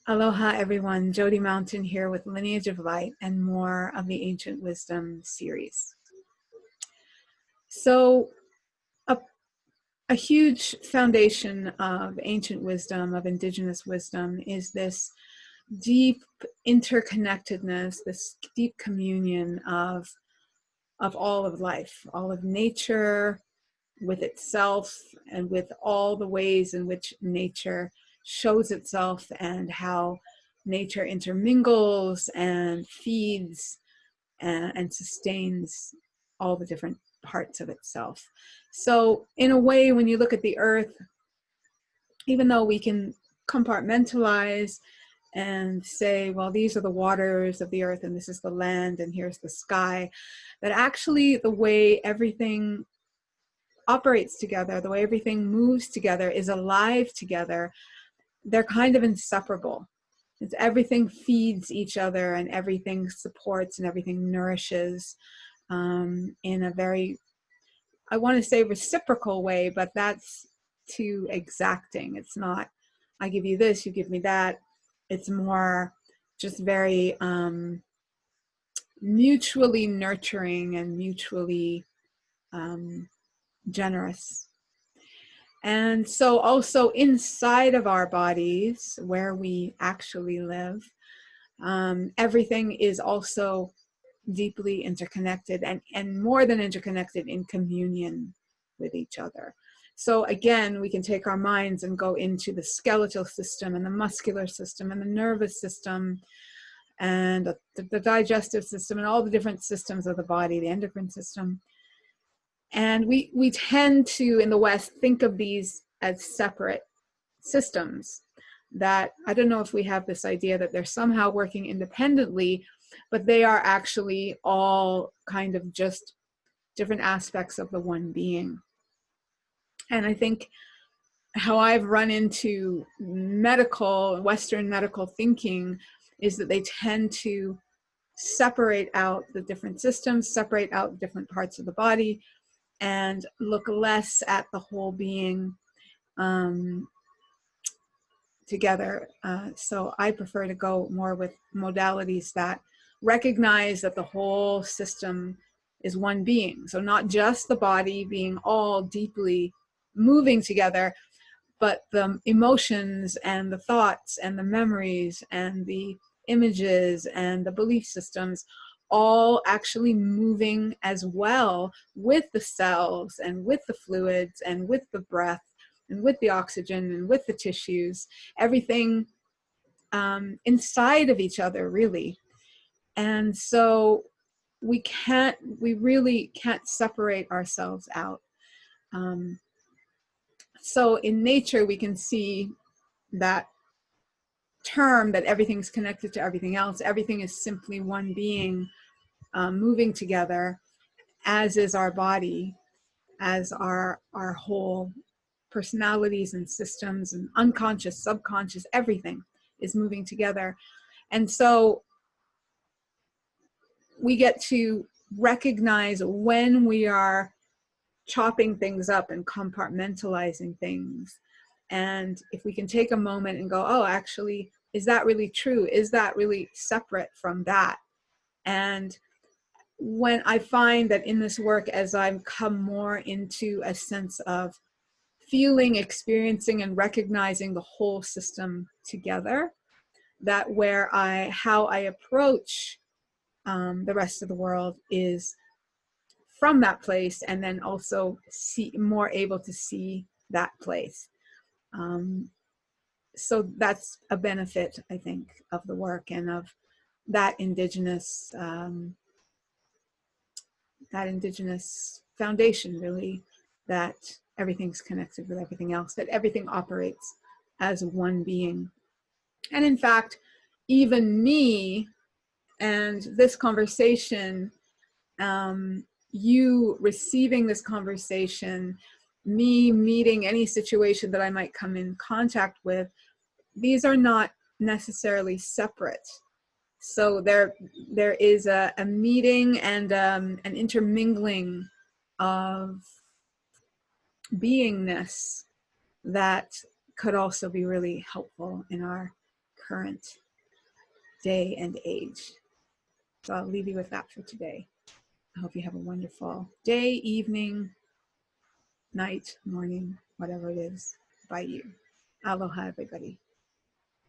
Aloha everyone, Jody Mountain here with Lineage of Light and more of the Ancient Wisdom series. So a huge foundation of ancient wisdom, of indigenous wisdom, is this deep interconnectedness, this deep communion of all of life, all of nature with itself and with all the ways in which nature shows itself and how nature intermingles and feeds and sustains all the different parts of itself. So in a way, when you look at the earth, even though we can compartmentalize and say, well, these are the waters of the earth and this is the land and here's the sky, that actually the way everything operates together, the way everything moves together, is alive together, they're kind of inseparable. It's everything feeds each other and everything supports and everything nourishes in a very, I want to say reciprocal way, but that's too exacting. It's not, I give you this, you give me that. It's more just very mutually nurturing and mutually generous. And so also inside of our bodies, where we actually live, everything is also deeply interconnected and more than interconnected, in communion with each other. So again, we can take our minds and go into the skeletal system and the muscular system and the nervous system and the digestive system and all the different systems of the body, the endocrine system. And we tend to, in the West, think of these as separate systems. That, I don't know if we have this idea that they're somehow working independently, but they are actually all kind of just different aspects of the one being. And I think how I've run into Western medical thinking is that they tend to separate out the different systems, separate out different parts of the body, and look less at the whole being together. So I prefer to go more with modalities that recognize that the whole system is one being. So not just the body being all deeply moving together, but the emotions and the thoughts and the memories and the images and the belief systems all actually moving as well with the cells and with the fluids and with the breath and with the oxygen and with the tissues, everything inside of each other, really. And so we really can't separate ourselves out. So in nature, we can see that term that everything's connected to everything else. Everything is simply one being moving together, as is our body, as our whole personalities and systems and unconscious, subconscious, everything is moving together. And so we get to recognize when we are chopping things up and compartmentalizing things. And if we can take a moment and go, oh, actually, is that really true? Is that really separate from that? And when I find that in this work, as I've come more into a sense of feeling, experiencing, and recognizing the whole system together, that how I approach the rest of the world is from that place, and then also more able to see that place. So that's a benefit, I think, of the work and of that indigenous foundation, really, that everything's connected with everything else, that everything operates as one being. And in fact, even me and this conversation, you receiving this conversation, me meeting any situation that I might come in contact with, these are not necessarily separate. So there is a meeting and an intermingling of beingness that could also be really helpful in our current day and age. So I'll leave you with that for today. I hope you have a wonderful day, evening, night, morning, whatever it is by you. Aloha, everybody.